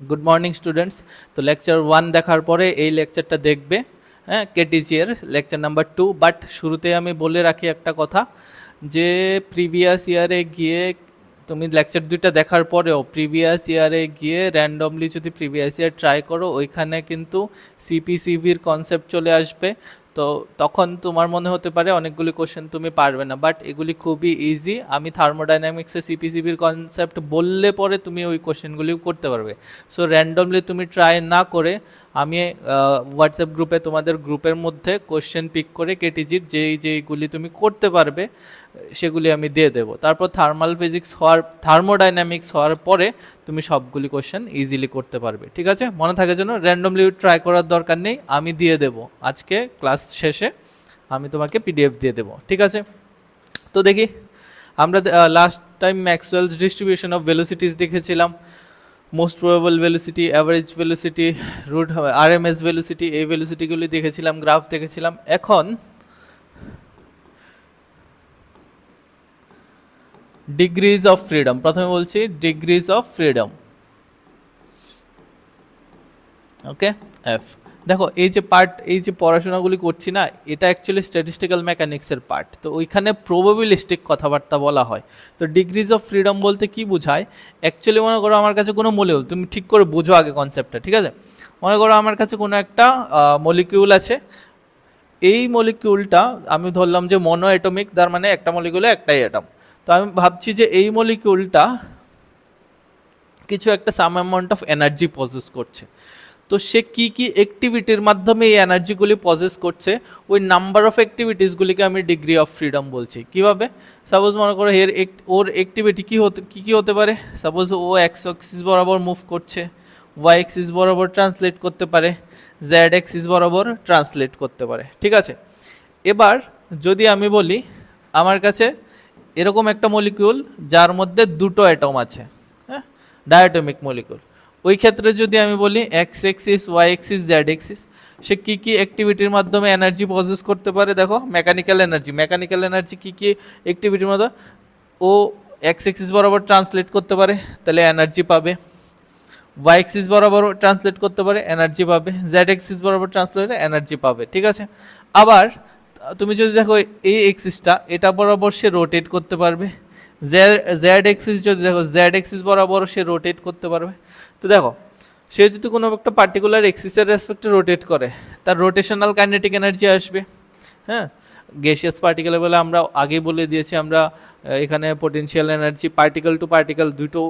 Good morning students. তো lecture 1 দেখার পরে এই লেকচারটা দেখবে, হ্যাঁ, কেটিজি এর লেকচার নাম্বার 2। বাট শুরুতে আমি বলে রাখি একটা কথা, যে প্রিভিয়াস ইয়ারে গিয়ে তুমি লেকচার 2টা দেখার পরেও প্রিভিয়াস ইয়ারে গিয়ে র্যান্ডমলি যদি প্রিভিয়াস ইয়ার ট্রাই করো, ওইখানে কিন্তু সিপিসিভির কনসেপ্ট চলে আসবে। তো তখন তোমার মনে হতে পারে অনেকগুলি কোশ্চেন তুমি পারবে না, বাট এগুলি খুবই ইজি। আমি থার্মোডাইনামিক্সে সিপিসিভির কনসেপ্ট বললে পরে তুমি ওই কোশ্চেনগুলিও করতে পারবে। সো র্যান্ডমলি তুমি ট্রাই না করে আমি হোয়াটসঅ্যাপ গ্রুপে তোমাদের গ্রুপের মধ্যে কোশ্চেন পিক করে কেটিজির যেইগুলি তুমি করতে পারবে সেগুলি আমি দিয়ে দেবো। তারপর থার্মোডাইনামিক্স হওয়ার পরে তুমি সবগুলি কোশ্চেন ইজিলি করতে পারবে। ঠিক আছে, মনে থাকে যেন র্যান্ডমলি ট্রাই করার দরকার নেই, আমি দিয়ে দেবো আজকে ক্লাস শেষে, আমি তোমাকে পিডিএফ দিয়ে দেবো। ঠিক আছে, তো দেখি আমরা last time Maxwell's distribution of velocities দেখেছিলাম। Most probable velocity, average velocity, root RMS velocity, এই ভেলোসিটিগুলি দেখেছিলাম, গ্রাফ দেখেছিলাম। এখন ডিগ্রিজ অফ ফ্রিডম, প্রথমে বলছি degrees of freedom. Okay, F. দেখো এই যে পার্ট, এই যে পড়াশোনাগুলি করছি না, এটা অ্যাকচুয়ালি স্ট্যাটিস্টিক্যাল মেকানিক্সের পার্ট। তো ওইখানে প্রবাবিলিস্টিক কথাবার্তা বলা হয়। তো ডিগ্রিজ অফ ফ্রিডম বলতে কি বোঝায়, অ্যাকচুয়ালি মনে করো আমার কাছে কোনো মলিকিউল, তুমি ঠিক করে বোঝো আগে কনসেপ্টটা, ঠিক আছে। মনে করো আমার কাছে কোনো একটা মলিকিউল আছে, এই মলিকিউলটা আমি ধরলাম যে মনো অ্যাটমিক, তার মানে একটা মলিকিউলে একটাই অ্যাটম। তো আমি ভাবছি যে এই মলিকিউলটা কিছু একটা some amount of energy possess করছে। তো সে কি কি অ্যাক্টিভিটির মাধ্যমে এই এনার্জিগুলি পজেস করছে, ওই নাম্বার অফ অ্যাক্টিভিটিসগুলিকে আমি ডিগ্রি অফ ফ্রিডম বলছি। কিভাবে, সাপোজ মনে করো ওর অ্যাক্টিভিটি কি হতে পারে। সাপোজ ও এক্স অ্যাক্সিস বরাবর মুভ করছে, ওয়াই অ্যাক্সিস বরাবর ট্রান্সলেট করতে পারে, জেড অ্যাক্সিস বরাবর ট্রান্সলেট করতে পারে। ঠিক আছে, এবার যদি আমি বলি আমার কাছে এরকম একটা মলিকিউল যার মধ্যে দুটো অ্যাটম আছে, হ্যাঁ, ডায়াটমিক মলিকিউল, ওই ক্ষেত্রে যদি আমি বলি X axis, Y axis, Z axis, সে কী কী অ্যাক্টিভিটির মাধ্যমে এনার্জি পজেস করতে পারে। দেখো মেকানিক্যাল এনার্জি কী কী অ্যাক্টিভিটির মধ্যে, ও এক্স এক্সিস বরাবর ট্রান্সলেট করতে পারে, তাহলে এনার্জি পাবে। ওয়াই এক্সিস বরাবর ট্রান্সলেট করতে পারে, এনার্জি পাবে। জেড এক্সিস বরাবর ট্রান্সলেট এনার্জি পাবে। ঠিক আছে, আবার তুমি যদি দেখো এই এক্সিসটা, এটা বরাবর সে রোটেট করতে পারবে। জেড এক্সিস যদি দেখো, জেড এক্সিস বরাবর সে রোটেট করতে পারবে। তো দেখো সে যদি কোনো একটা পার্টিকুলার এক্সিসের রেসপেক্টে রোটেট করে, তার রোটেশনাল কাইনেটিক এনার্জি আসবে। হ্যাঁ, গ্যাসিয়াস পার্টিকেল বলে আমরা আগেই বলে দিয়েছি, আমরা এখানে potential energy particle to particle দুটো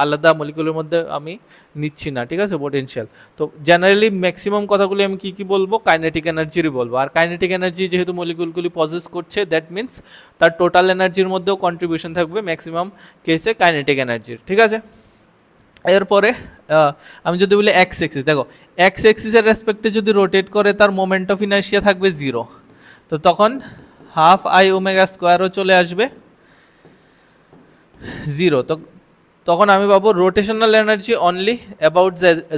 আলাদা মলিকুলের মধ্যে আমি নিচ্ছি না। ঠিক আছে, পোটেনশিয়াল। তো জেনারেলি ম্যাক্সিমাম কথাগুলি আমি কি বলবো, কাইনেটিক এনার্জিরই বলবো। আর কাইনেটিক এনার্জি যেহেতু মলিকুলগুলি পজেস করছে, দ্যাট মিনস তার টোটাল এনার্জির মধ্যেও কন্ট্রিবিউশন থাকবে ম্যাক্সিমাম কেসে কাইনেটিক এনার্জির। ঠিক আছে, এরপরে আমি যদি বলি এক্স এক্সিস, দেখো এক্স এক্সিসের রেসপেক্টে যদি রোটেট করে, তার মোমেন্ট অফ ইনার্শিয়া থাকবে 0। তো তখন হাফ আই ওমেগা স্কোয়ারও চলে আসবে 0। তো তখন আমি পাবো rotational energy only about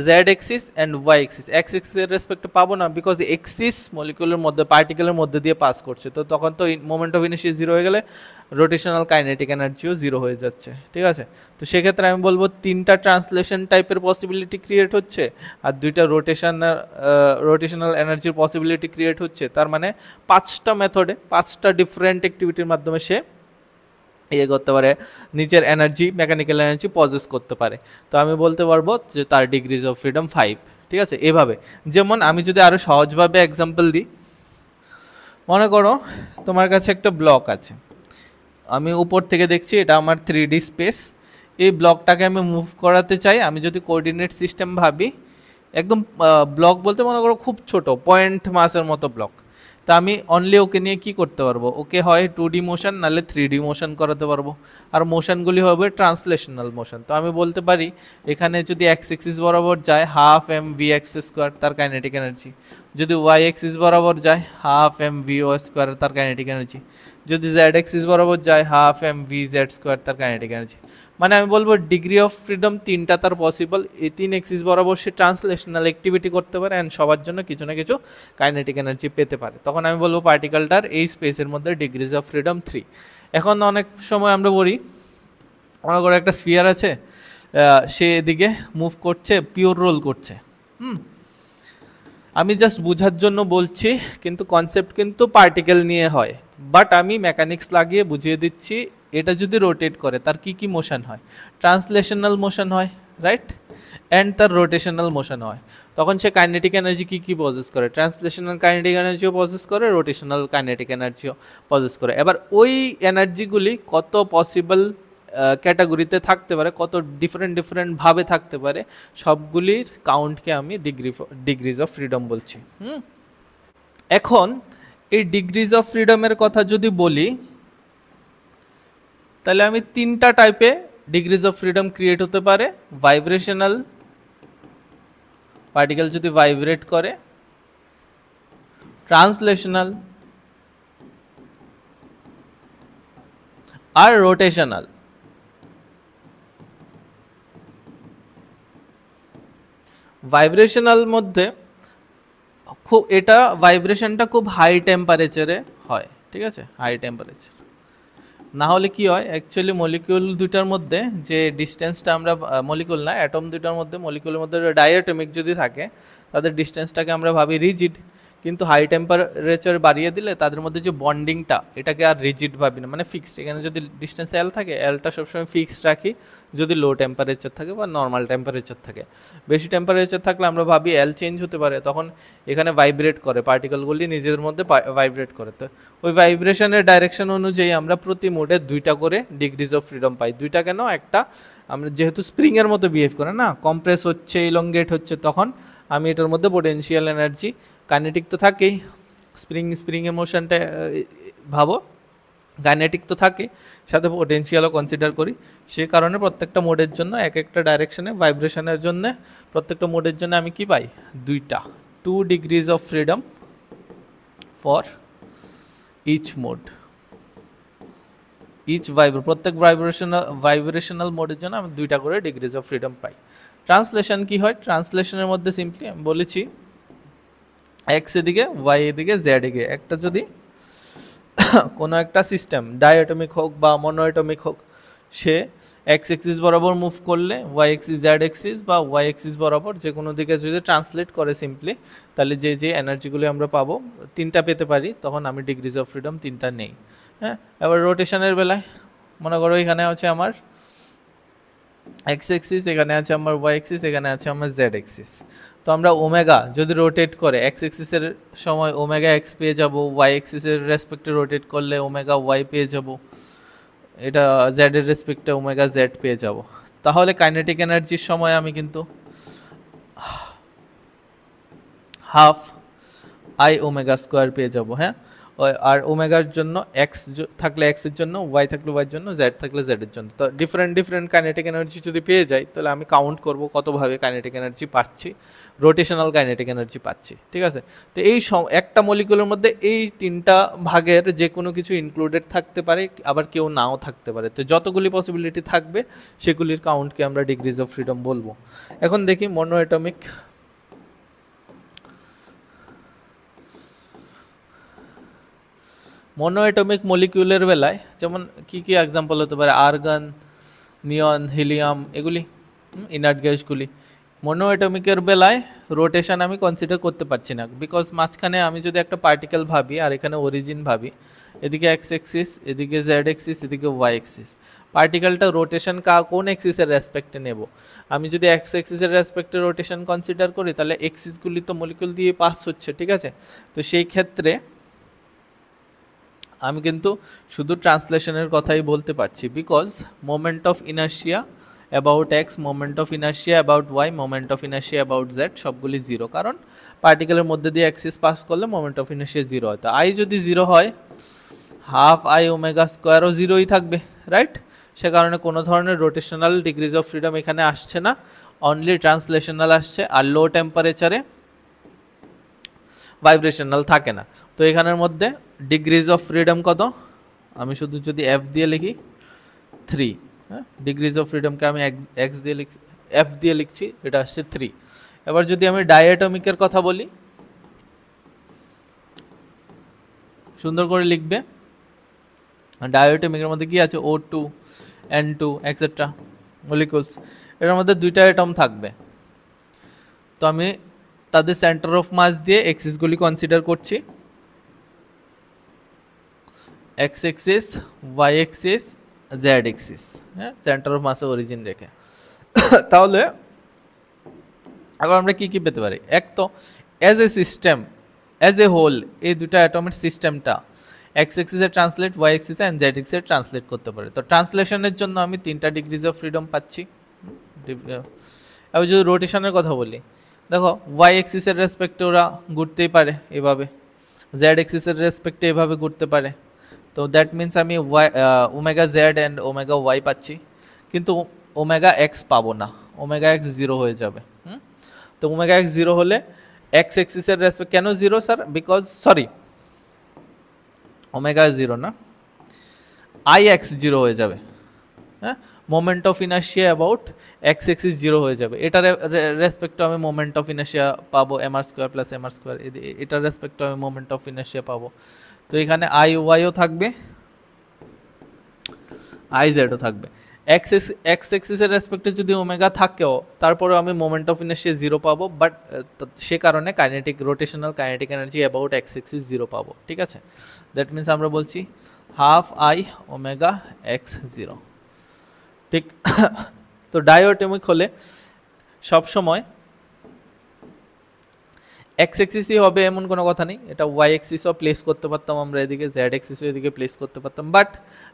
Z axis and Y axis. X এক্সিসের রেসপেক্টে পাবো না, বিকজ এক্সিস মলিকুলের মধ্যে, পার্টিকেলের মধ্যে দিয়ে পাস করছে। তো তখন তো মোমেন্ট অফ ইনার্শিয়া 0 হয়ে গেলে রোটেশনাল কাইনেটিক এনার্জিও 0 হয়ে যাচ্ছে। ঠিক আছে, তো সেক্ষেত্রে আমি বলবো 3টা ট্রান্সলেশন টাইপের পসিবিলিটি ক্রিয়েট হচ্ছে, আর 2টা রোটেশনাল এনার্জির পসিবিলিটি ক্রিয়েট হচ্ছে। তার মানে 5টা মেথডে, 5টা ডিফারেন্ট অ্যাক্টিভিটির মাধ্যমে সে ইয়ে করতে পারে, নিজের এনার্জি, মেকানিক্যাল এনার্জি পজেস করতে পারে। তো আমি বলতে পারবো যে তার ডিগ্রিজ অফ ফ্রিডম 5। ঠিক আছে, এভাবে। যেমন আমি যদি আরও সহজভাবে এক্সাম্পল দিই, মনে করো তোমার কাছে একটা ব্লক আছে, আমি উপর থেকে দেখছি এটা আমার 3D স্পেস, এই ব্লকটাকে আমি মুভ করাতে চাই। আমি যদি কোঅর্ডিনেট সিস্টেম ভাবি, একদম ব্লক বলতে মনে করো খুব ছোট পয়েন্ট মাসের মতো ব্লক। তা আমি অনলি ওকে নিয়ে কি করতে পারবো, ওকে হয় 2D মোশন নাহলে 3D মোশন করাতে পারবো। আর মোশনগুলি হবে ট্রান্সলেশনাল মোশন। তো আমি বলতে পারি এখানে যদি এক্স এক্সিস বরাবর যায় half M V X square, তার কাইনেটিক এনার্জি। যদি ওয়াই এক্সিস বরাবর যায় হাফ এম ভি ও স্কোয়ার, তার কাইনেটিক এনার্জি। যদি জেড এক্সিস বরাবর যায় half M V Z square, তার কাইনেটিক এনার্জি। মানে আমি বলবো ডিগ্রি অফ ফ্রিডম 3টা তার পসিবল। এই 3 এক্সিস বরাবর সে ট্রান্সলেশনাল অ্যাক্টিভিটি করতে পারে, অ্যান্ড সবার জন্য কিছু না কিছু কাইনেটিক এনার্জি পেতে পারে। তখন আমি বলবো পার্টিকেলটার এই স্পেসের মধ্যে ডিগ্রিজ অফ ফ্রিডম 3। এখন অনেক সময় আমরা বলি, মনে করো একটা স্ফিয়ার আছে, সে এদিকে মুভ করছে, পিওর রোল করছে। আমি জাস্ট বোঝার জন্য বলছি, কিন্তু কনসেপ্ট কিন্তু পার্টিকেল নিয়ে হয়, বাট আমি মেকানিক্স লাগিয়ে বুঝিয়ে দিচ্ছি। এটা যদি রোটেট করে তার কি কি মোশন হয়, ট্রান্সলেশনাল মোশন হয়, রাইট, অ্যান্ড তার রোটেশনাল মোশন হয়। তখন সে কাইনেটিক এনার্জি কি কি পজেস করে, ট্রান্সলেশনাল কাইনেটিক এনার্জিও পজেস করে, রোটেশনাল কাইনেটিক এনার্জিও পজেস করে। এবার ওই এনার্জিগুলি কত পসিবল ক্যাটাগরিতে থাকতে পারে, কত ডিফারেন্ট থাকতে পারে, সবগুলির কাউন্টকে আমি ডিগ্রিজ অফ ফ্রিডম বলছি। এখন এই ডিগ্রিজ অফ ফ্রিডমের কথা যদি বলি, তাহলে আমি তিনটা টাইপে ডিগ্রিজ অফ ফ্রিডম ক্রিয়েট হতে পারে। ভাইব্রেশনাল, পার্টিকেল যদি ভাইব্রেট করে, ট্রান্সলেশনাল, আর রোটেশনাল। ভাইব্রেশনাল মধ্যে খুব এটা ভাইব্রেশনটা খুব হাই টেম্পারেচারে হয়, ঠিক আছে, হাই টেম্পারেচার না হলে কি হয়, অ্যাকচুয়ালি মলিকিউল দুইটার মধ্যে যে ডিস্টেন্সটা আমরা, মলিকিউল না অ্যাটম দুইটার মধ্যে, মলিকিউলের মধ্যে ডায়াটমিক যদি থাকে তাদের ডিস্টেন্সটাকে আমরা ভাবি রিজিড, কিন্তু হাই টেম্পারেচার বাড়িয়ে দিলে তাদের মধ্যে যে বন্ডিংটা এটাকে আর রিজিড ভাবি না, মানে ফিক্সড। এখানে যদি ডিস্টেন্স এল থাকে, এলটা সবসময় ফিক্সড রাখি যদি লো টেম্পারেচার থাকে বা নর্মাল টেম্পারেচার থাকে। বেশি টেম্পারেচার থাকলে আমরা ভাবি এল চেঞ্জ হতে পারে, তখন এখানে ভাইব্রেট করে, পার্টিকেলগুলি নিজেদের মধ্যে ভাইব্রেট করে। তো ওই ভাইব্রেশনের ডাইরেকশন অনুযায়ী আমরা প্রতি মোডে দুইটা করে ডিগ্রিজ অফ ফ্রিডম পাই। দুইটা কেন, একটা আমরা যেহেতু স্প্রিংয়ের মতো বিহেভ করে না, কম্প্রেস হচ্ছে, ইলংগেট হচ্ছে, তখন আমি এটার মধ্যে পোটেনশিয়াল এনার্জি, কাইনেটিক তো থাকেই, স্প্রিংয়ের মোশনটা ভাবো, কাইনেটিক তো থাকে, সাথে পোটেনশিয়ালও কনসিডার করি। সে কারণে প্রত্যেকটা মোডের জন্য এক একটা ডাইরেকশনে ভাইব্রেশনের জন্য প্রত্যেকটা মোডের জন্য আমি কি পাই, দুইটা, 2 degrees of freedom for each mode, each প্রত্যেক ভাইব্রেশনাল মোডের জন্য আমি দুইটা করে ডিগ্রিজ অফ ফ্রিডম পাই। ট্রান্সলেশন কি হয়, ট্রান্সলেশনের মধ্যে সিম্পলি আমি বলেছি এক্স এদিকে, ওয়াই এদিকে, জেড এদিকে, একটা যদি কোনো একটা সিস্টেম ডায়াটমিক হোক বা মনোঅ্যাটমিক হোক, সে এক্স এক্সিস বরাবর মুভ করলে ওয়াই এক্সিস, জেড এক্সিস বা ওয়াই এক্সিস বরাবর যে কোনো দিকে যদি ট্রান্সলেট করে সিম্পলি, তাহলে যে যে এনার্জিগুলি আমরা পাবো তিনটা পেতে পারি, তখন আমি ডিগ্রিজ অফ ফ্রিডম তিনটা নেই। হ্যাঁ, এবার রোটেশনের বেলায় মনে করো এখানে আছে আমার এক্স এক্সিস, এখানে আছে আমার ওয়াই এক্সিস, এখানে আছে আমার জেড এক্সিস। তো আমরা ওমেগা যদি রোটেট করে এক্স এক্সিসের সময় ওমেগা এক্স পেয়ে যাব, ওয়াই এক্সিসের রেসপেক্টে রোটেট করলে ওমেগা ওয়াই পেয়ে যাব, এটা জেড এর রেসপেক্টে ওমেগা জেড পেয়ে যাব। তাহলে কাইনেটিক এনার্জির সময় আমি কিন্তু হাফ আই ওমেগা স্কোয়ার পেয়ে যাব। হ্যাঁ, আর ওমেগার জন্য এক্স থাকলে এক্সের জন্য, ওয়াই থাকলে ওয়াইয়ের জন্য, জেড থাকলে জেডের জন্য। তো ডিফারেন্ট কাইনেটিক এনার্জি যদি পেয়ে যাই, তাহলে আমি কাউন্ট করব কতভাবে কাইনেটিক এনার্জি পাচ্ছি, রোটেশনাল কাইনেটিক এনার্জি পাচ্ছি, ঠিক আছে। তো এই একটা মলিকুলের মধ্যে এই তিনটা ভাগের যে কোনো কিছু ইনক্লুডেড থাকতে পারে, আবার কেউ নাও থাকতে পারে। তো যতগুলি পসিবিলিটি থাকবে সেগুলির কাউন্টকে আমরা ডিগ্রিজ অফ ফ্রিডম বলবো। এখন দেখি মনোঅ্যাটমিক। মনোঅ্যাটমিক মলিকিউলের বেলায় যেমন কি কি এক্সাম্পল হতে পারে, আর্গন, নিয়ন, হিলিয়াম, এগুলি ইনার্ট গ্যাসগুলি। মনোঅ্যাটমিকের বেলায় রোটেশন আমি কনসিডার করতে পারছি না, বিকজ মাঝখানে আমি যদি একটা পার্টিকেল ভাবি আর এখানে অরিজিন ভাবি, এদিকে এক্স এক্সিস, এদিকে জেড এক্সিস, এদিকে ওয়াই এক্সিস, পার্টিকেলটা রোটেশন কোন এক্সিসের রেসপেক্টে নেব। আমি যদি এক্স এক্সিসের রেসপেক্টে রোটেশন কনসিডার করি, তাহলে এক্সিসগুলি তো মলিকিউল দিয়ে পাস হচ্ছে, ঠিক আছে। তো সেই ক্ষেত্রে আমি কিন্তু শুধু ট্রান্সলেশনের কথাই বলতে পারছি, because moment of inertia about X, moment of inertia about Y, moment of inertia about Z সবগুলি জিরো, কারণ পার্টিকেলের মধ্যে দিয়ে অ্যাক্সিস পাস করলে মোমেন্ট অফ ইনার্শিয়া জিরো হয়। তো আই যদি জিরো হয়, হাফ আই ওমেগা স্কোয়ারও জিরোই থাকবে, রাইট। সে কারণে কোনো ধরনের রোটেশনাল ডিগ্রিজ অফ ফ্রিডম এখানে আসছে না, অনলি ট্রান্সলেশনাল আসছে। আর লো টেম্পারেচারে ভাইব্রেশনাল থাকে না। তো এখানের মধ্যে ডিগ্রিজ অফ ফ্রিডম কত, আমি শুধু যদি এফ দিয়ে লিখি 3, হ্যাঁ, ডিগ্রিজ অফ ফ্রিডমকে আমি এক্স দিয়ে লিখছি, এফ দিয়ে লিখছি, এটা আসছে 3। এবার যদি আমি ডায়াটমিকের কথা বলি, সুন্দর করে লিখবে, ডায়াটমিকের মধ্যে কি আছে, O2, N2 এক্সেট্রা মলিকুলস। এটার মধ্যে দুইটা অ্যাটম থাকবে। তো আমি তাদের সেন্টার অফ মাস দিয়ে এক্সিসগুলি কনসিডার করছি, X axis, Y axis, Z axis, হ্যাঁ, সেন্টার অফ মাসে অরিজিন রেখে। তাহলে আবার আমরা কি কি পেতে পারি? এক তো as a system, as a whole এই দুটা অ্যাটমের সিস্টেমটা এক্স এক্সিসে ট্রান্সলেট, ওয়াই এক্সিসে অ্যান্ড জেড এক্সিসে ট্রান্সলেট করতে পারে। তো ট্রান্সলেশনের জন্য আমি 3টা ডিগ্রিজ অফ ফ্রিডম পাচ্ছি। এবার যদি রোটেশনের কথা বলি, দেখো ওয়াই এক্সিসের রেসপেক্টে ওরা ঘুরতেই পারে এভাবে, জেড এক্সিসের রেসপেক্টে এভাবে ঘুরতে পারে। তো দ্যাট মিনস আমি omega Z and omega Y পাচ্ছি, কিন্তু ওমেগা এক্স পাবো না, ওমেগা এক্স 0 হয়ে যাবে। তো ওমেগা এক্স 0 হলে এক্স এক্সিসের রেসপেক্ট কেন 0 স্যার? বিকজ সরি, ওমেগা 0 না, আই এক্স 0 হয়ে যাবে। হ্যাঁ, moment of inertia about x axis 0 হয়ে যাবে। এটার রেসপেক্টে আমি মোমেন্ট অফ ইনার্শিয়া পাবো mr square plus mr square, এটার রেসপেক্টে আমি মোমেন্ট অফ ইনার্শিয়া পাবো। তো এখানে আই ওয়াইও থাকবে, আই জেডও থাকবে। এক্স এক্সিসের রেসপেক্টে যদি ওমেগা থাকেও তারপরেও আমি মোমেন্ট অফ ইনার্শিয়া 0 পাবো, বাট সে কারণে kinetic rotational kinetic energy about x axis 0 পাবো। ঠিক আছে, দ্যাট মিনস আমরা বলছি হাফ আই ওমেগা এক্স 0। ঠিক, তো ডাইঅ্যাটমিক হলে সবসময় এক্স এক্সিসই হবে এমন কোনো কথা নেই, এটা ওয়াই এক্সিসও প্লেস করতে পারতাম আমরা এদিকে, জেড এক্সিসও এদিকে প্লেস করতে পারতাম, বাট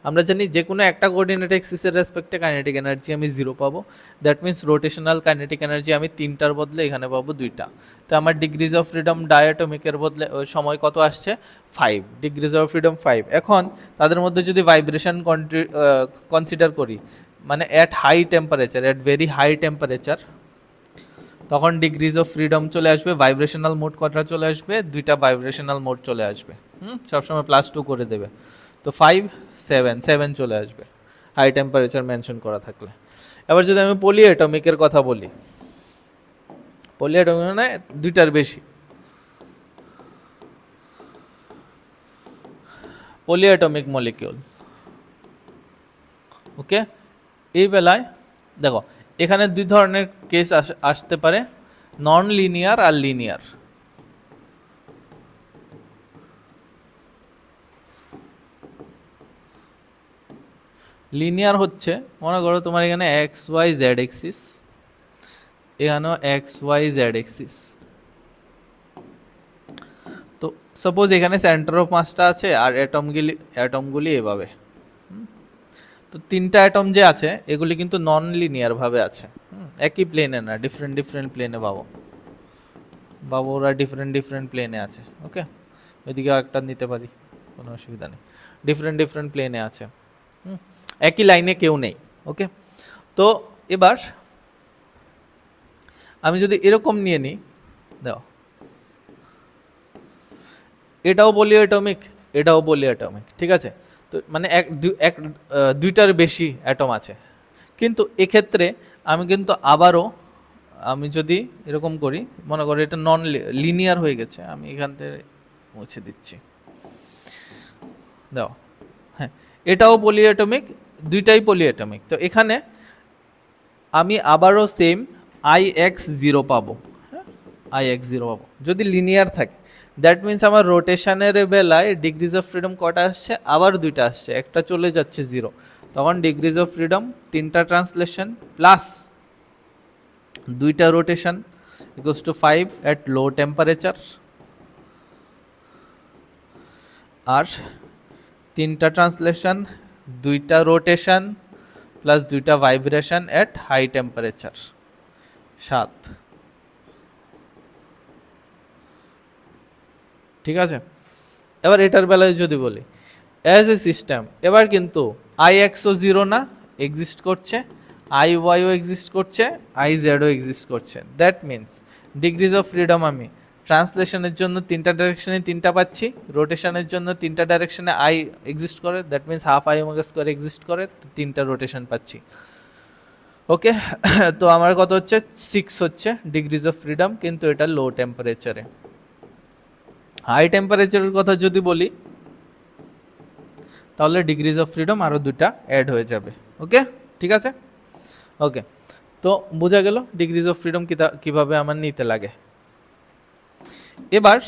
আমরা জানি যে কোনো একটা কোঅর্ডিনেট এক্সিসের রেসপেক্টে কাইনেটিক এনার্জি আমি 0 পাবো। That means rotational kinetic energy আমি 3টার বদলে এখানে পাবো 2টা। তো আমার ডিগ্রিজ অফ ফ্রিডম ডাইঅ্যাটমিকের বদলে সময় কত আসছে? 5 ডিগ্রিজ অফ ফ্রিডম 5। এখন তাদের মধ্যে যদি ভাইব্রেশন কনসিডার করি, মানে at high temperature, at very high temperature, তখন ডিগ্রিজ অফ ফ্রিডম চলে আসবে, ভাইব্রেশনাল মোড কতটা চলে আসবে? 2টা ভাইব্রেশনাল মোড চলে আসবে। সবসময় +2 করে দেবে। তো 5 7 চলে আসবে হাই টেম্পারেচার মেনশন করা থাকলে। এবার যদি আমি পলিঅ্যাটমিকের কথা বলি, পলিঅ্যাটমিক মানে 2টার বেশি, পলিঅ্যাটমিক মলিকিউল। ওকে, এই বেলায় দেখো এখানে 2 ধরনের কেস আসতে পারে, নন লিনিয়ার আর লিনিয়ার। লিনিয়ার হচ্ছে, মনে করো তোমার এখানে এক্স ওয়াই জেড এক্সিস, এখানেও এক্স ওয়াই জেড এক্সিস। তো সাপোজ এখানে সেন্টার অফ মাসটা আছে আর অ্যাটমগুলি এভাবে। তো 3টা অ্যাটম যে আছে এগুলি কিন্তু নন লিনিয়ার ভাবে আছে, একই প্লেনে না, ডিফারেন্ট প্লেনে পাবো, ওরা ডিফারেন্ট প্লেনে আছে। ওকে, ওইদিকে একটা নিতে পারি, কোনো অসুবিধা নেই, ডিফারেন্ট প্লেনে আছে, একই লাইনে কেউ নেই। ওকে, তো এবার আমি যদি এরকম নিয়ে নিই, দাও, এটাও পলিঅ্যাটমিক, এটাও পলিঅ্যাটমিক, ঠিক আছে। তো মানে 2টার বেশি অ্যাটম আছে, কিন্তু এক্ষেত্রে আমি কিন্তু আবারও আমি যদি এরকম করি, মনে করো এটা নন লিনিয়ার হয়ে গেছে, আমি এখান থেকে মুছে দিচ্ছি, দাও, হ্যাঁ, এটাও পলিঅ্যাটমিক, 2টাই পলিঅ্যাটমিক। তো এখানে আমি আবারও সেম IX0 পাবো, হ্যাঁ, IX0 পাবো যদি লিনিয়ার থাকে। দ্যাট মিনস আমার রোটেশনের বেলায় ডিগ্রিজ অফ ফ্রিডম কটা আসছে? আবার 2টা আসছে, একটা চলে যাচ্ছে 0, তখন ডিগ্রিজ অফ ফ্রিডম 3টা ট্রান্সলেশন প্লাস 2টা rotation equals to 5 at low temperature, আর 3টা ট্রান্সলেশন, 2টা রোটেশন প্লাস 2টা ভাইব্রেশন এট হাই টেম্পারেচার, 7। ঠিক আছে, এবার এটার বেলায় যদি বলি অ্যাজ এ সিস্টেম, এবার কিন্তু IXও 0 না, এক্সিস্ট করছে, IYও এক্সিস্ট করছে, IZও এক্সিস্ট করছে। That means degrees of freedom আমি ট্রান্সলেশনের জন্য 3টা ডাইরেকশনে 3টা পাচ্ছি, রোটেশনের জন্য 3টা ডাইরেকশনে I এক্সিস্ট করে, that means half I omega square exist করে, তো 3টা রোটেশন পাচ্ছি। ওকে, তো আমার কত হচ্ছে? 6 হচ্ছে ডিগ্রিজ অফ ফ্রিডম, কিন্তু এটা লো টেম্পারেচারে। হাই টেম্পারেচারের কথা যদি বলি তাহলে ডিগ্রিজ অফ ফ্রিডম আরও 2টা অ্যাড হয়ে যাবে। ওকে, ঠিক আছে। ওকে, তো বোঝা গেল ডিগ্রিজ অফ ফ্রিডম কীভাবে আমার নিতে লাগে। এবার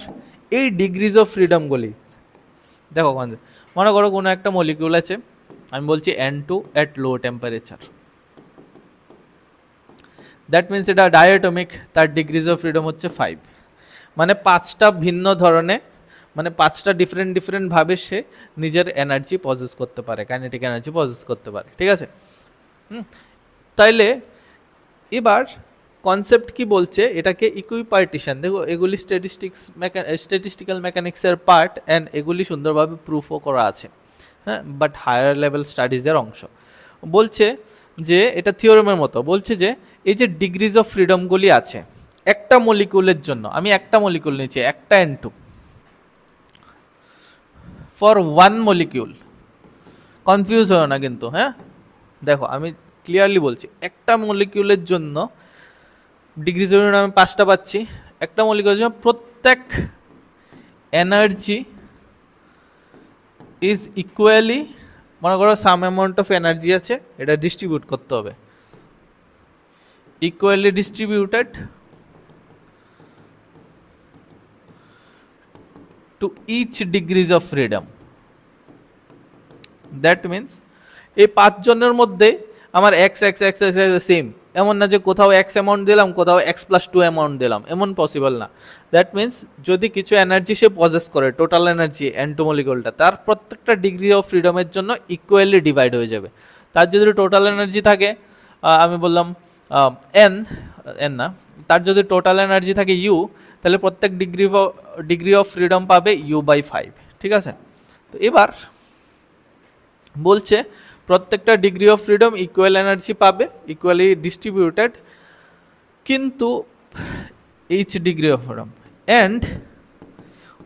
এই ডিগ্রিজ অফ ফ্রিডমগুলি দেখো, মনে করো কোনো একটা মলিকিউল আছে, আমি বলছি N2 at low temperature, that means এটা ডায়াটমিক, তার ডিগ্রিজ অফ ফ্রিডম হচ্ছে 5। মানে 5টা ভিন্ন ধরনের, মানে 5টা ডিফারেন্ট ভাবে সে নিজের এনার্জি পজেস করতে পারে, কাইনেটিক এনার্জি পজেস করতে পারে, ঠিক আছে। তাইলে এবার কনসেপ্ট কি বলছে, এটাকে ইকুইপার্টিশন, দেখো এগুলি স্ট্যাটিস্টিক্যাল মেকানিক্সের পার্ট অ্যান্ড এগুলি সুন্দরভাবে প্রুফও করা আছে, হ্যাঁ, বাট হায়ার লেভেল স্টাডিজের অংশ। বলছে যে এটা থিওরেমের মতো, বলছে যে এই যে ডিগ্রিজ অফ ফ্রিডমগুলি আছে একটা মলিকিউলের জন্য, আমি একটা মলিকিউল নিচ্ছি, একটা N2 for one molecule, confuse হয় না কিন্তু, হ্যাঁ দেখো আমি ক্লিয়ারলি বলছি, একটা মলিকিউলের জন্য ডিগ্রিজ অফ ফ্রিডম আমি 5টা পাচ্ছি, একটা মলিকিউলের জন্য প্রত্যেক এনার্জি ইজ ইকুয়ালি, মনে করো সাম অ্যামাউন্ট অফ এনার্জি আছে, এটা ডিস্ট্রিবিউট করতে হবে, equally distributed to each degrees of freedom. That means এই 5 জনের মধ্যে আমার x সেম, এমন না যে কোথাও x অ্যামাউন্ট দিলাম, কোথাও x+2 অ্যামাউন্ট দিলাম, এমন পসিবল না। দ্যাট মিনস যদি কিছু এনার্জি সে পজেস করে, টোটাল এনার্জি N2 মলিকিউলটা, তার প্রত্যেকটা ডিগ্রি অফ ফ্রিডমের জন্য ইকুয়ালি ডিভাইড হয়ে যাবে। তার যদি টোটাল এনার্জি থাকে, আমি বললাম n না, তার যদি টোটাল এনার্জি থাকে u, তাহলে প্রত্যেক ডিগ্রি অফ ফ্রিডম পাবে u/5, ঠিক আছে। তো এবার বলছে প্রত্যেকটা degree of freedom equal energy পাবে, ইকুয়ালি ডিস্ট্রিবিউটেড, কিন্তু each degree of freedom and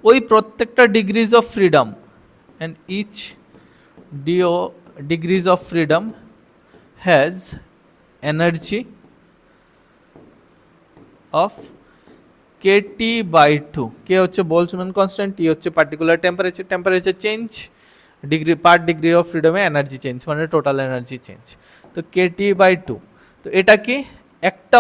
ওই প্রত্যেকটা degrees of freedom and each degrees of freedom has energy of kT/2, K হচ্ছে বোলজম্যান কনস্ট্যান্ট, টি হচ্ছে particular temperature change, degree per degree of ফ্রিডমে energy change মানে total energy change. তো kT/2, তো এটা কি একটা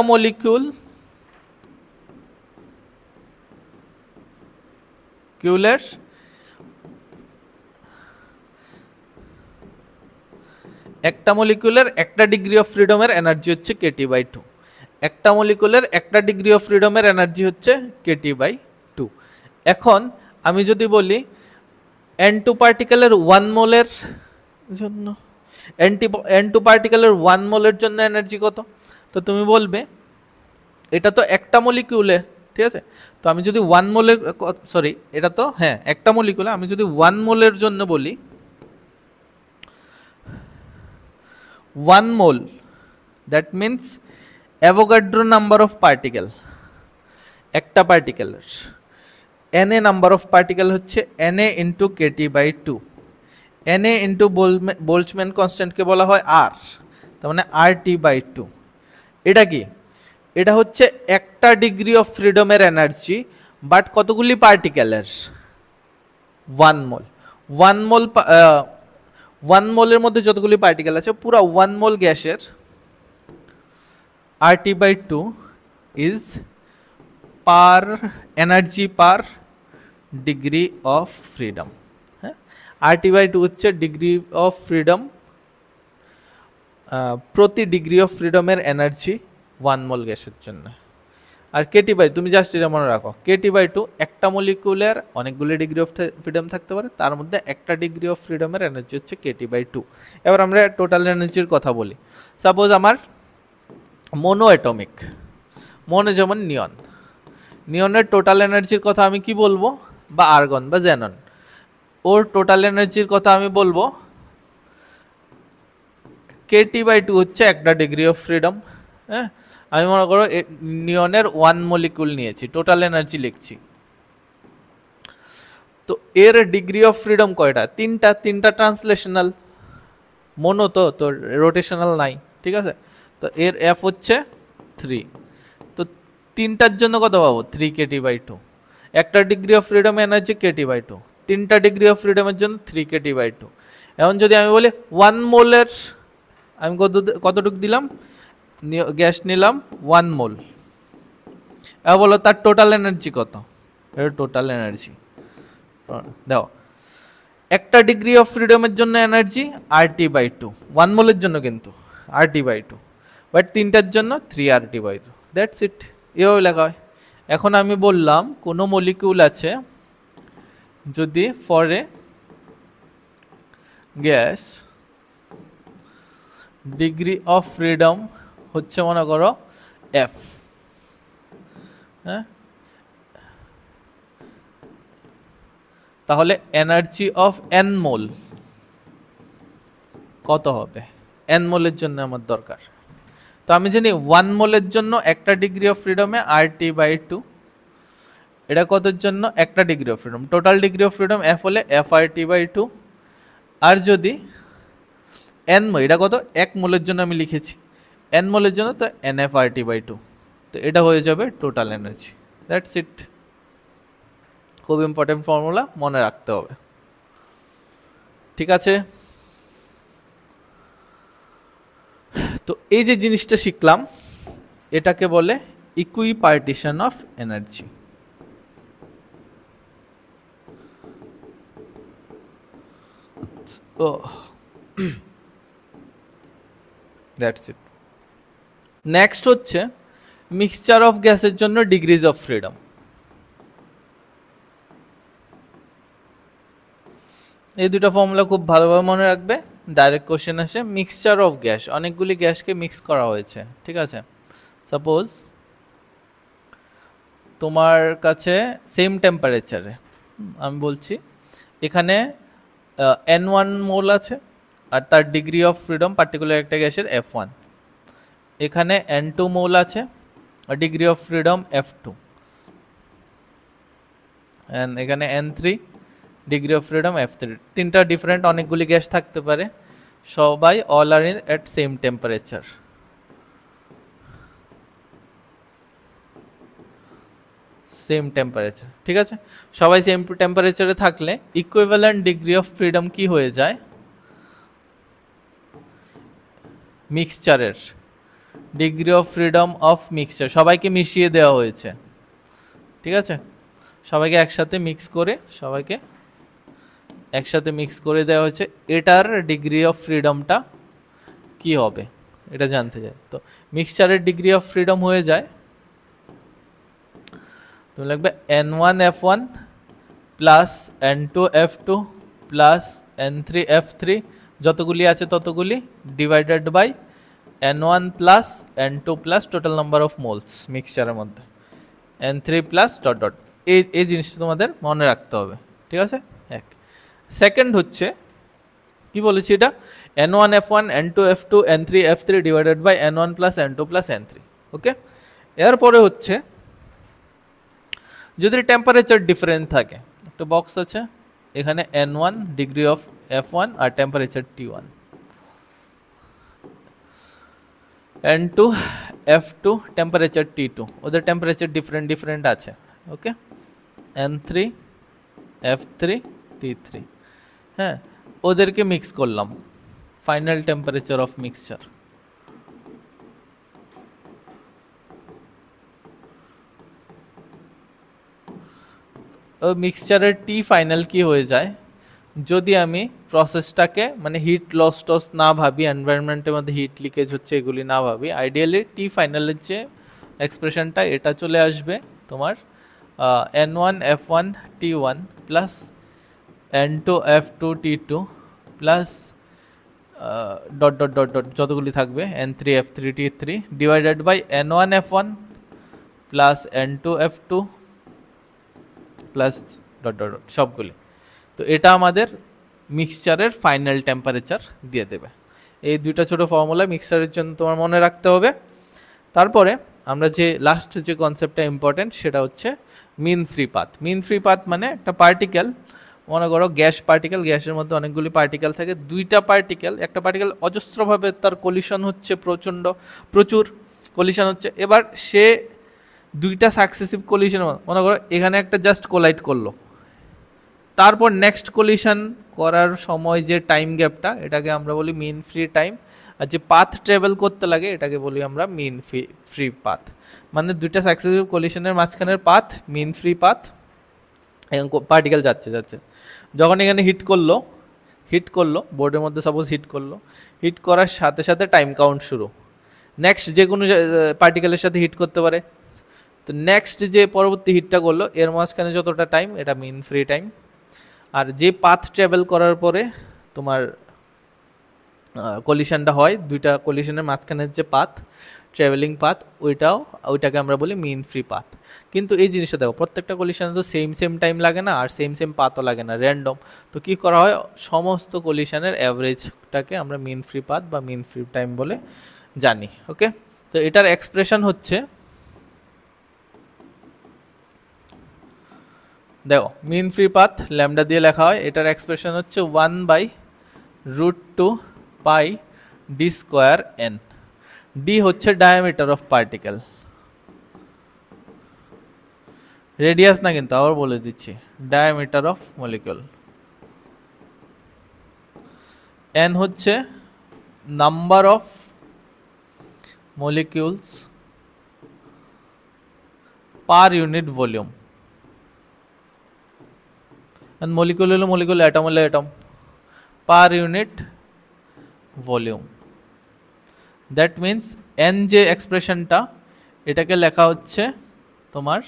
মলিকিউলের একটা ডিগ্রি অফ ফ্রিডমের এনার্জি হচ্ছে kT/2, একটা মলিকিউলের একটা ডিগ্রি অফ ফ্রিডমের এনার্জি হচ্ছে kT/2। এখন আমি যদি বলি N2 পার্টিকেলের 1 মোলের জন্য, N2 পার্টিকেলের 1 মোলের জন্য এনার্জি কত, তো তুমি বলবে এটা তো একটা মলিকিউলে, ঠিক আছে। তো আমি যদি 1 মোলের, সরি এটা তো হ্যাঁ একটা মলিকিউলে, আমি যদি 1 মোলের জন্য বলি 1 mole, that means Avogadro number of particle, একটা পার্টিকেলের Na নাম্বার অফ পার্টিকেল হচ্ছে Na into kT/2, Na into Boltzmann কনস্ট্যান্টকে বলা হয় R, তার মানে RT/2। এটা কি, এটা হচ্ছে একটা ডিগ্রি অফ ফ্রিডমের এনার্জি, বাট কতগুলি পার্টিকেলের 1 মোল, 1 মোলের মধ্যে যতগুলি পার্টিকেল আছে পুরো 1 মোল গ্যাসের RT/2 is per energy per degree of freedom, হ্যাঁ RT/2 হচ্ছে ডিগ্রি অফ ফ্রিডম, প্রতি ডিগ্রি অফ ফ্রিডমের এনার্জি 1 মোল গ্যাসের জন্য। আর kT/2 তুমি জাস্ট এটা মনে রাখো, kT/2 একটা মলিকিউলের অনেকগুলো ডিগ্রি অফ ফ্রিডম থাকতে পারে, তার মধ্যে একটা ডিগ্রি অফ ফ্রিডমের এনার্জি হচ্ছে kT/2। এবার আমরা টোটাল এনার্জির কথা বলি, সাপোজ আমার মোনো অ্যাটমিক, মোনো যেমন নিয়নের টোটাল এনার্জির কথা আমি কি বলবো, বা আর্গন বা জ্যানন, ওর টোটাল এনার্জির কথা আমি বলবো kT/2 হচ্ছে একটা ডিগ্রি অফ ফ্রিডম, হ্যাঁ। আমি মনে করো নিয়নের 1 মলিকিউল নিয়েছি, টোটাল এনার্জি লিখছি, তো এর ডিগ্রি অফ ফ্রিডম কয়টা, তিনটা ট্রান্সলেশনাল, মোনো তো রোটেশনাল নাই, ঠিক আছে। তো এর F হচ্ছে 3, তো তিনটার জন্য কত পাবো 3 kT/2, একটা degree of freedom energy kT/2, তিনটা ডিগ্রি অফ ফ্রিডমের জন্য 3 kT/2। এখন যদি আমি বলি 1 মোলের আমি কতটুকু দিলাম গ্যাস নিলাম 1 মোল, এবার বলো তার টোটাল এনার্জি কত? এটা টোটাল এনার্জি দেখো, একটা ডিগ্রি অফ ফ্রিডমের জন্য এনার্জি RT/2, 1 মোলের জন্য কিন্তু RT/2, বাট তিনটার জন্য 3RT/2, দ্যাটস ইট। এভাবে লেখা হয়। এখন আমি বললাম কোনো মলিকিউল আছে যদি for a gas degree of freedom হচ্ছে মনে করো F, হ্যাঁ, তাহলে এনার্জি অফ n মোল কত হবে? n মোলের জন্য আমার দরকার। তো আমি জানি 1 মোলের জন্য একটা ডিগ্রি অফ ফ্রিডমে RT/2, এটা কতর জন্য? একটা degree of freedom, total degree of freedom F হলে FRT/2, আর যদি n মোল, এটা কত? 1 মোলের জন্য আমি লিখেছি, n মোলের জন্য তো NFRT/2, তো এটা হয়ে যাবে টোটাল এনার্জি। দ্যাটস ইট। খুব ইম্পর্টেন্ট ফর্মুলা, মনে রাখতে হবে, ঠিক আছে? তো এই যে জিনিসটা শিখলাম এটাকে বলে equipartition of energy. That's it. Next হচ্ছে মিক্সচার অফ গ্যাসের জন্য ডিগ্রিজ অফ ফ্রিডম। এই দুটো ফর্মুলা খুব ভালোভাবে মনে রাখবে, ডাইরেক্ট কোশ্চেন আসে। মিক্সচার অফ গ্যাস, অনেকগুলি গ্যাসকে মিক্স করা হয়েছে, ঠিক আছে? সাপোজ তোমার কাছে সেম টেম্পারেচারে, আমি বলছি এখানে N1 মোল আছে আর তার ডিগ্রি অফ ফ্রিডম পার্টিকুলার একটা গ্যাসের F1, এখানে N2 মোল আছে আর degree of freedom F2, and এখানে N3 degree of freedom F3। তিনটা ডিফারেন্ট অনেকগুলি গ্যাস থাকতে পারে, সবাই all are in at same temperature. Same temperature, ঠিক আছে? সবাই সেম টেম্পারেচারে থাকলে ইকুইভ্যালেন্ট ডিগ্রি অফ ফ্রিডম কি হয়ে যায়? মিক্সচারের degree of freedom of mixture, সবাইকে মিশিয়ে দেওয়া হয়েছে, ঠিক আছে? সবাইকে একসাথে মিক্স করে দেওয়া হয়েছে, এটার ডিগ্রি অফ ফ্রিডমটা কি হবে এটা জানতে চাই। তো মিক্সচারের ডিগ্রি অফ ফ্রিডম হয়ে যায়, তুমি লিখবে N1F1 plus N2F2 plus N3F3, যতগুলি আছে ততগুলি, divided by N1 plus N2 plus total number of moles মিক্সচারের মধ্যে N3 প্লাস ডট ডট। এই জিনিসটা তোমাদের মনে রাখতে হবে, ঠিক আছে? এক সেকেন্ড হচ্ছে কি বলেছি, এটা N1F1 N2F2 N3F3 divided by N1 plus N2 plus N3, okay? এরপরে হচ্ছে যদি টেম্পারেচার ডিফারেন্ট থাকে, একটা বক্স আছে এখানে N1 ডিগ্রি অফ F1 আর temperature T1, N2 F2 temperature T2, ওদের টেম্পারেচার ডিফারেন্ট আছে, ওকে? N3 F3 T3, হ্যাঁ, ওদেরকে মিক্স করলাম, ফাইনাল টেম্পারেচার অফ মিক্সচার। মিক্সচারের টি ফাইনাল কি হয়ে যায় যদি আমি প্রসেসটাকে মানে হিট লস টস না ভাবি, এনভায়রনমেন্টের মধ্যে হিট লিকেজ হচ্ছে এগুলি না ভাবি, আইডিয়ালি টি ফাইনালের যে এক্সপ্রেশনটা এটা চলে আসবে তোমার N1F1 T1 plus N2F2 T2 plus dot dot dot dot যতগুলি থাকবে N3F3 T3 divided by N1F1 plus N2F2 plus dot dot dot সবগুলি। তো এটা আমাদের মিক্সচারের ফাইনাল টেম্পারেচার দিয়ে দেবে। এই দুইটা ছোট ফর্মুলা মিক্সচারের জন্য তোমার মনে রাখতে হবে। তারপরে আমরা যে লাস্ট যে কনসেপ্টটা ইম্পর্টেন্ট সেটা হচ্ছে mean free path. Mean free path মানে একটা পার্টিকেল, মনে করো গ্যাস পার্টিকেল, গ্যাসের মধ্যে অনেকগুলি পার্টিকেল থাকে, দুইটা পার্টিকেল, একটা পার্টিকেল অজস্রভাবে তার কলিশন হচ্ছে, প্রচুর কলিশন হচ্ছে, এবার সে দুইটা সাকসেসিভ কলিশন, মনে করো এখানে একটা জাস্ট কোলাইড করলো, তারপর নেক্সট কলিশন করার সময় যে টাইম গ্যাপটা, এটাকে আমরা বলি মিন ফ্রি টাইম। আর যে পাথ ট্রাভেল করতে লাগে এটাকে বলি আমরা মিন ফ্রি পাথ। মানে দুইটা সাকসেসিভ কলিশনের মাঝখানের path mean free path. Particle যাচ্ছে যখন এখানে হিট করলো বোর্ডের মধ্যে সাপোজ হিট করার সাথে সাথে টাইম কাউন্ট শুরু। নেক্সট যে কোনো পার্টিকেলের সাথে হিট করতে পারে, তো নেক্সট যে পরবর্তী হিটটা করলো এর মাঝখানে যতটা টাইম এটা মিন ফ্রি টাইম। আর যে পাথ ট্রাভেল করার পরে তোমার কলিশনটা হয়, দুইটা কলিশনের মাঝখানের যে পাথ ট্রাভেলিং পাথ ওইটাকে আমরা বলি মিন ফ্রি পাথ। কিন্তু এই জিনিসটা দেখো প্রত্যেকটা কলিশনে তো সেম টাইম লাগে না, আর সেম পাথও লাগে না, র্যান্ডম। তো কি করা হয়, সমস্ত কলিশনের অ্যাভারেজটাকে আমরা মিন ফ্রি পাথ বা মিন ফ্রি টাইম বলে জানি। ওকে, তো এটার এক্সপ্রেশন হচ্ছে, দেখো মিন ফ্রি পাথ ল্যামডা দিয়ে লেখা হয়, এটার এক্সপ্রেশন হচ্ছে 1/√2 pi D square N. D হচ্ছে ডায়ামিটার অফ পার্টিকেল, রেডিয়াস না কিন্তু, আবার বলে দিচ্ছি, ডায়ামিটার অফ মলিকিউল। এন হচ্ছে number of molecules per unit volume, and molecule হলো molecule, atom হলো atom, per unit volume। that means n যে এক্সপ্রেশনটা এটাকে লেখা হচ্ছে তোমার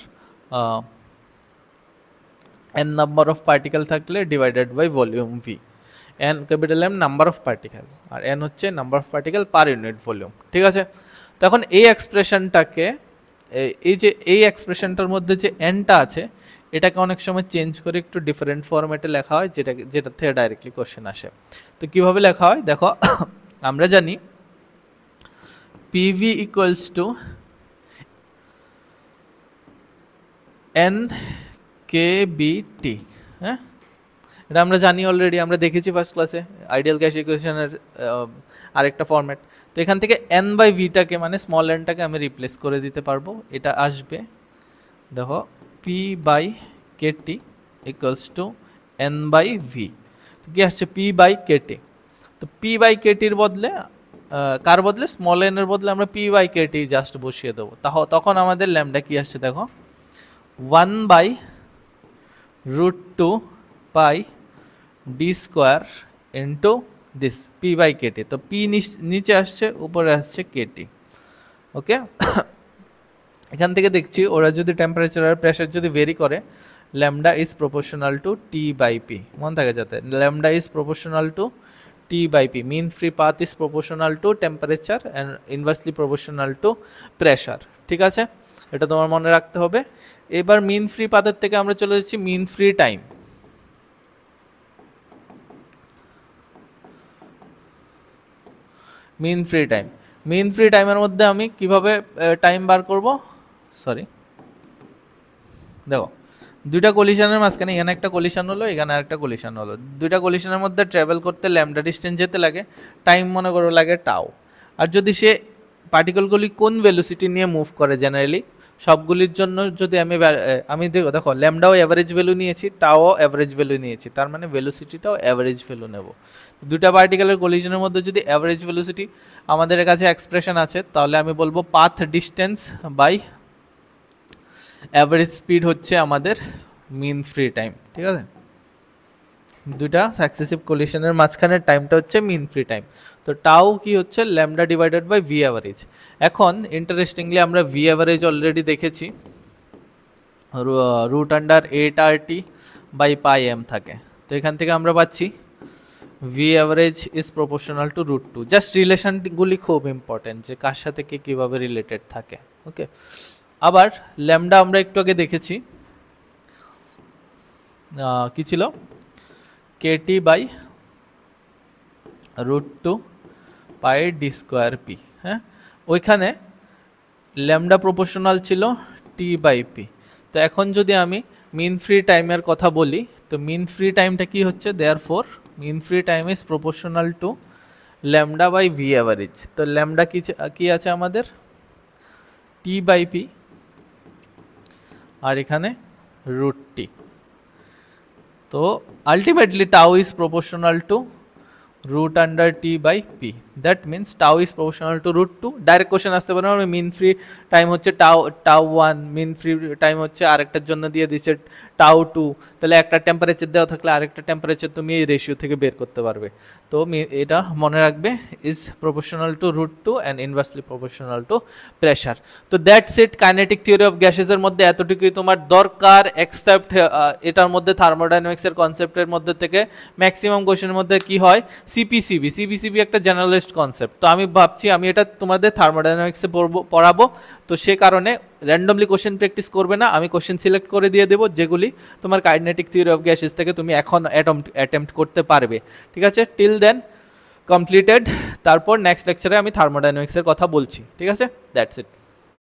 n নাম্বার অফ পার্টিকেল থাকলে divided by volume V. n capital M number of particle, আর n হচ্ছে number of particle per unit volume. ঠিক আছে, তখন এই এক্সপ্রেশনটাকে, এই এক্সপ্রেশনটার মধ্যে যে nটা আছে এটাকে অনেক সময় চেঞ্জ করে একটু ডিফারেন্ট ফরম্যাটে লেখা হয়, যেটা থেকে ডাইরেক্টলি কোশ্চেন আসে। তো কিভাবে লেখা হয় দেখো, আমরা জানি PV ইকুয়ালস টু NKBT। হ্যাঁ, এটা আমরা জানি অলরেডি, আমরা দেখেছি ফার্স্ট ক্লাসে আইডিয়াল গ্যাস ইকুয়েশনের আরেকটা ফরম্যাট। তো এখান থেকে n/vটাকে মানে স্মল nটাকে আমি রিপ্লেস করে দিতে পারবো, এটা আসবে দেখো P/KT ইকুয়ালস টু n/v। কি আসছে P/KT। তো P/KTর বদলে কার বদলে, স্মল n এর বদলে আমরা P/KT জাস্ট বসিয়ে দেবো, তখন আমাদের ল্যামডা কি আসছে দেখো, 1/√2 pi D square into this P/KT। তো P নিচে আসছে, উপরে আসছে KT। ওকে, এখান থেকে দেখছি ওরা যদি টেম্পারেচার আর প্রেশার যদি ভেরি করে, lambda is proportional two T/P, মনে থাকে যাতে, lambda is proportional two T/P, mean free path is proportional to temperature and inversely proportional to pressure। ঠিক আছে, এটা তোমার মনে রাখতে হবে। এবার মিন ফ্রি পাথের থেকে আমরা চলে যাচ্ছি mean free time. Mean free টাইমের মধ্যে আমি কিভাবে টাইম বার করব, সরি দেখো দুইটা কলিশনের মাঝখানে, এখানে একটা কলিশন হলো, এখানে আরেকটা কলিশন হলো, দুইটা কলিশনের মধ্যে ট্রাভেল করতে ল্যামডা ডিস্টেন্স যেতে লাগে, টাইম মনে করো লাগে টাও। আর যদি সে পার্টিকেলগুলি কোন ভেলোসিটি নিয়ে মুভ করে, জেনারেলি সবগুলির জন্য যদি আমি দেখো ল্যামডাও অ্যাভারেজ ভ্যালু নিয়েছি, টাও অ্যাভারেজ ভ্যালু নিয়েছি, তার মানে ভেলোসিটিটাও অ্যাভারেজ ভ্যালু নেব। দুটা পার্টিকেলের কলিশনের মধ্যে যদি অ্যাভারেজ ভেলোসিটি আমাদের কাছে এক্সপ্রেশন আছে, তাহলে আমি বলবো path distance by average speed হচ্ছে আমাদের মিন ফ্রি টাইম। ঠিক আছে, দুটা সাকসেসিভ কলিশনের মাঝখানের টাইমটা হচ্ছে মিন ফ্রি টাইম। তো টাও কি হচ্ছে, lambda divided by V average. এখন ইন্টারেস্টিংলি আমরা ভি অ্যাভারেজ অলরেডি দেখেছি, √8RT/πm থাকে। তো এখান থেকে আমরা পাচ্ছি V average is proportional to √2। Just রিলেশনগুলি খুব ইম্পর্টেন্ট, যে কার সাথে কে কীভাবে রিলেটেড থাকে। ওকে, আবার ল্যামডা আমরা একটু আগে দেখেছি কি ছিল, KT/√2 পাই ডি স্কোয়ার পি। হ্যাঁ, ওইখানে ল্যামডা প্রপোর্শনাল ছিল T/P। তো এখন যদি আমি মিন ফ্রি টাইমের কথা বলি, তো মিন ফ্রি টাইমটা কি হচ্ছে, therefore mean free time is proportional to lambda by V average. তো ল্যামডা কি আছে আমাদের, T/P, আর এখানে √T। তো ultimately tau is proportional to root under t by p, that means tau is proportional to root 2. Direct question আসতে পারে মানে মিন ফ্রি টাইম হচ্ছে টাউ 1, মিন ফ্রি টাইম হচ্ছে আরেকটার জন্য দিয়ে দিচ্ছে টাউ 2, তাহলে একটা টেম্পারেচার দেওয়া থাকলে আরেকটা টেম্পারেচার তুমি এই রেশিও থেকে বের করতে পারবে। তো এটা মনে রাখবে, is proportional to root 2 and inversely proportional to pressure. তো that's it, kinetic theory of গ্যাসেসের মধ্যে এতটুকুই তোমার দরকার, এক্সেপ্ট এটার মধ্যে থার্মোডাইনামিক্সের কনসেপ্টের মধ্যে থেকে ম্যাক্সিমাম কোশ্চেনের মধ্যে কি হয়, সিপিসিবি একটা জেনারেলিস্ট কনসেপ্ট। তো আমি ভাবছি আমি এটা তোমাদের থার্মোডাইনামিক্সে পড়াবো, তো সে কারণে র্যান্ডমলি কোশ্চেন প্র্যাকটিস করবে না, আমি কোশ্চেন সিলেক্ট করে দিয়ে দেবো যেগুলি তোমার কাইনেটিক থিওরি অফ গ্যাসেস থেকে তুমি এখন অ্যাটেম্প্ট করতে পারবে। ঠিক আছে, টিল দেন কমপ্লিটেড, তারপর নেক্সট লেকচারে আমি থার্মোডাইনামিক্সের কথা বলছি। ঠিক আছে, দ্যাটস ইট।